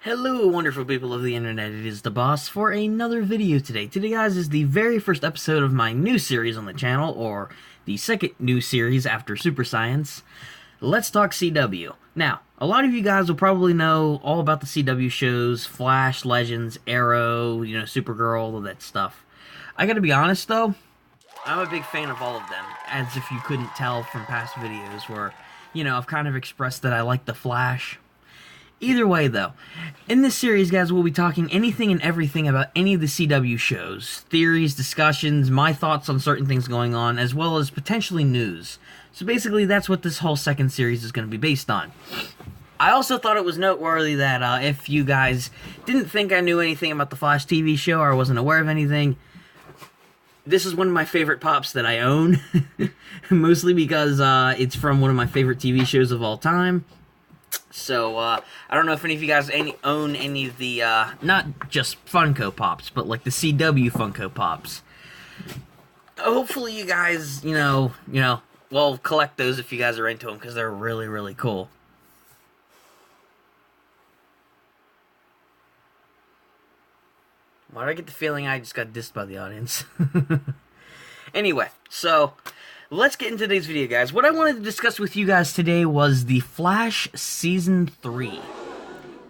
Hello, wonderful people of the internet. It is the boss for another video today. Today, guys, is the very first episode of my new series on the channel, or the second new series after Super Science. Let's talk CW. Now, a lot of you guys will probably know all about the CW shows, Flash, Legends, Arrow, Supergirl, all of that stuff. I gotta be honest, though, I'm a big fan of all of them, as if you couldn't tell from past videos where, I've kind of expressed that I like the Flash. Either way, though, in this series, guys, we'll be talking anything and everything about any of the CW shows. Theories, discussions, my thoughts on certain things going on, as well as potentially news. So basically, that's what this whole second series is going to be based on. I also thought it was noteworthy that if you guys didn't think I knew anything about the Flash TV show, or I wasn't aware of anything, this is one of my favorite pops that I own. Mostly because it's from one of my favorite TV shows of all time. So, I don't know if any of you guys own any of the, not just Funko Pops, but like the CW Funko Pops. Hopefully you guys, well, collect those if you guys are into them, because they're really, really cool. Why do I get the feeling I just got dissed by the audience? Anyway, so let's get into today's video, guys. What I wanted to discuss with you guys today was the Flash Season 3.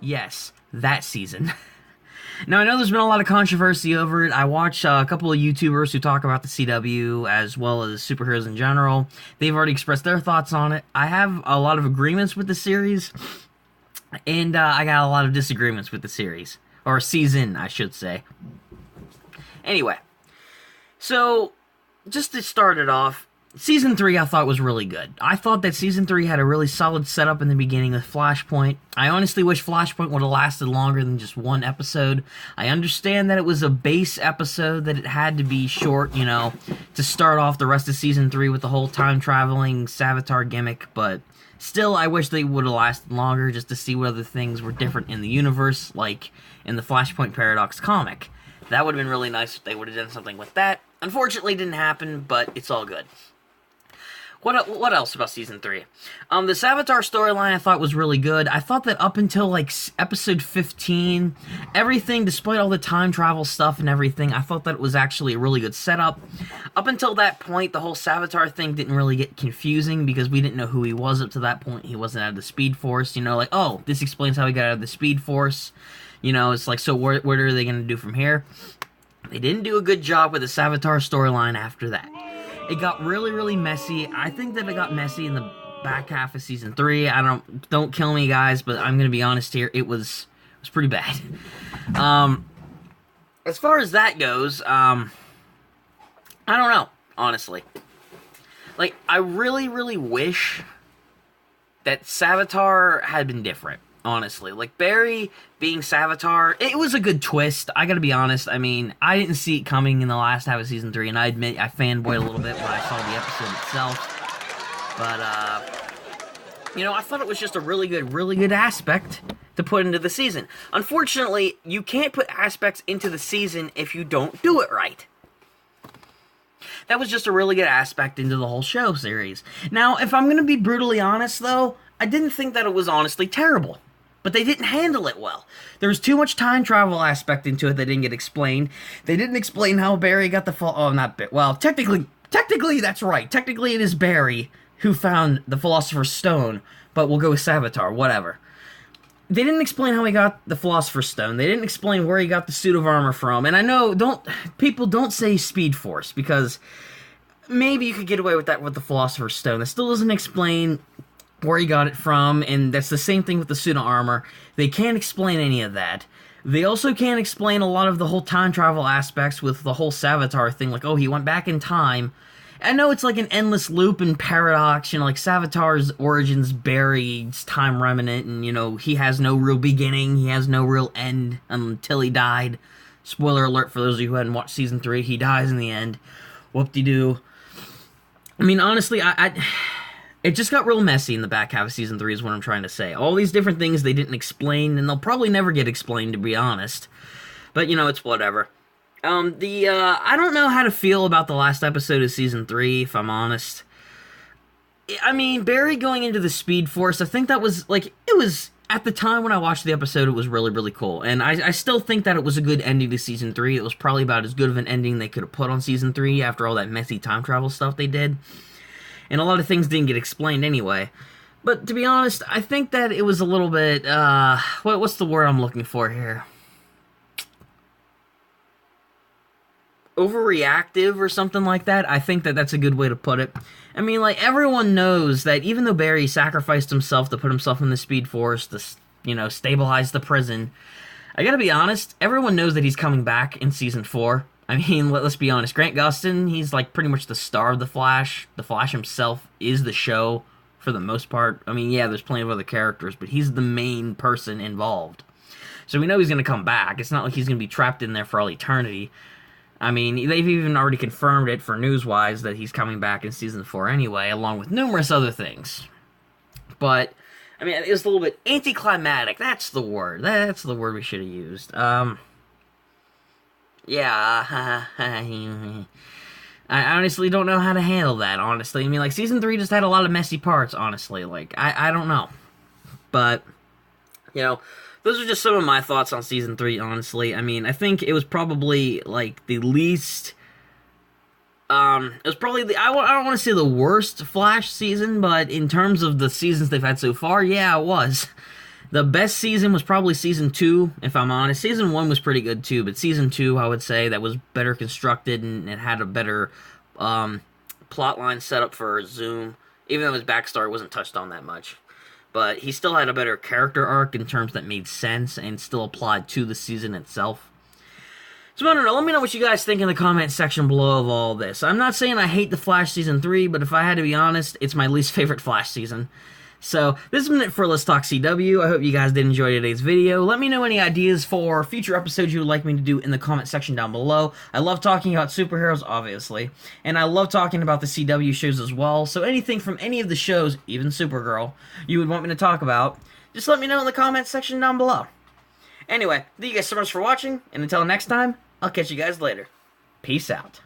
Yes, that season. Now, I know there's been a lot of controversy over it. I watch a couple of YouTubers who talk about the CW as well as superheroes in general. They've already expressed their thoughts on it. I have a lot of agreements with the series, and I got a lot of disagreements with the series. Or season, I should say. Anyway, so just to start it off, Season 3 I thought was really good. I thought that Season 3 had a really solid setup in the beginning with Flashpoint. I honestly wish Flashpoint would have lasted longer than just one episode. I understand that it was a base episode, that it had to be short, to start off the rest of Season 3 with the whole time-traveling Savitar gimmick, but still, I wish they would have lasted longer just to see what other things were different in the universe, like in the Flashpoint Paradox comic. That would have been really nice if they would have done something with that. Unfortunately, it didn't happen, but it's all good. What else about Season 3? The Savitar storyline I thought was really good. I thought that up until, like, episode 15, everything, despite all the time travel stuff and everything, I thought that it was actually a really good setup. Up until that point, the whole Savitar thing didn't really get confusing because we didn't know who he was up to that point. He wasn't out of the Speed Force, like, oh, this explains how he got out of the Speed Force. It's like, so what are they going to do from here? They didn't do a good job with the Savitar storyline after that. It got really, really messy. I think that it got messy in the back half of Season 3. Don't kill me, guys, but I'm gonna be honest here. It was pretty bad. As far as that goes, I don't know, honestly. Like, I really, really wish that Savitar had been different. Honestly, like, Barry being Savitar, it was a good twist. I gotta be honest. I mean, I didn't see it coming in the last half of Season 3, and I admit I fanboyed a little bit when I saw the episode itself. But, I thought it was just a really good aspect to put into the season. Unfortunately, you can't put aspects into the season if you don't do it right. That was just a really good aspect into the whole show series. Now, if I'm gonna be brutally honest, though, I didn't think that it was honestly terrible. But they didn't handle it well. There was too much time travel aspect into it that didn't get explained. They didn't explain how Barry got the well, technically that's right. Technically it is Barry who found the Philosopher's Stone, but we'll go with Savitar, whatever. They didn't explain how he got the Philosopher's Stone. They didn't explain where he got the suit of armor from. And I know, people don't say Speed Force, because maybe you could get away with that with the Philosopher's Stone. That still doesn't explain where he got it from, and that's the same thing with the suit of armor. They can't explain any of that. They also can't explain a lot of the whole time travel aspects with the whole Savitar thing, like, oh, he went back in time. I know it's like an endless loop and paradox, like Savitar's origins, Barry's time remnant, and, he has no real beginning, he has no real end until he died. Spoiler alert for those of you who hadn't watched Season 3, he dies in the end. Whoop-de-doo. I mean, honestly, it just got real messy in the back half of Season 3 is what I'm trying to say. All these different things they didn't explain, and they'll probably never get explained, to be honest. But, it's whatever. I don't know how to feel about the last episode of Season 3, if I'm honest. I mean, Barry going into the Speed Force, I think that was, like, at the time when I watched the episode, it was really, really cool. And I still think that it was a good ending to Season 3. It was probably about as good of an ending they could have put on Season 3 after all that messy time travel stuff they did. And a lot of things didn't get explained anyway. But to be honest, I think that it was a little bit, what's the word I'm looking for here? Overreactive or something like that. I think that that's a good way to put it. I mean, like, everyone knows that even though Barry sacrificed himself to put himself in the Speed Force to, you know, stabilize the prison, I gotta be honest, everyone knows that he's coming back in Season 4. I mean, let's be honest, Grant Gustin, he's like pretty much the star of The Flash. The Flash himself is the show for the most part. I mean, yeah, there's plenty of other characters, but he's the main person involved. So we know he's gonna come back. It's not like he's gonna be trapped in there for all eternity. I mean, they've even already confirmed it for news-wise that he's coming back in Season 4 anyway, along with numerous other things. But, I mean, it was a little bit anticlimactic. That's the word. That's the word we should have used. Yeah. I honestly don't know how to handle that, honestly. I mean, like, Season 3 just had a lot of messy parts, honestly. Like, I don't know. But, you know, those are just some of my thoughts on Season 3, honestly. I mean, I think it was probably, like, the least... it was probably the... I don't want to say the worst Flash season, but in terms of the seasons they've had so far, yeah, it was. The best season was probably Season 2, if I'm honest. Season 1 was pretty good, too, but Season 2, I would say, that was better constructed and it had a better plotline set up for Zoom. Even though his backstory wasn't touched on that much. But he still had a better character arc in terms that made sense and still applied to the season itself. So I don't know, let me know what you guys think in the comment section below of all this. I'm not saying I hate The Flash Season 3, but if I had to be honest, it's my least favorite Flash season. So, this has been it for Let's Talk CW. I hope you guys did enjoy today's video. Let me know any ideas for future episodes you would like me to do in the comment section down below. I love talking about superheroes, obviously. And I love talking about the CW shows as well. So anything from any of the shows, even Supergirl, you would want me to talk about, just let me know in the comment section down below. Anyway, thank you guys so much for watching, and until next time, I'll catch you guys later. Peace out.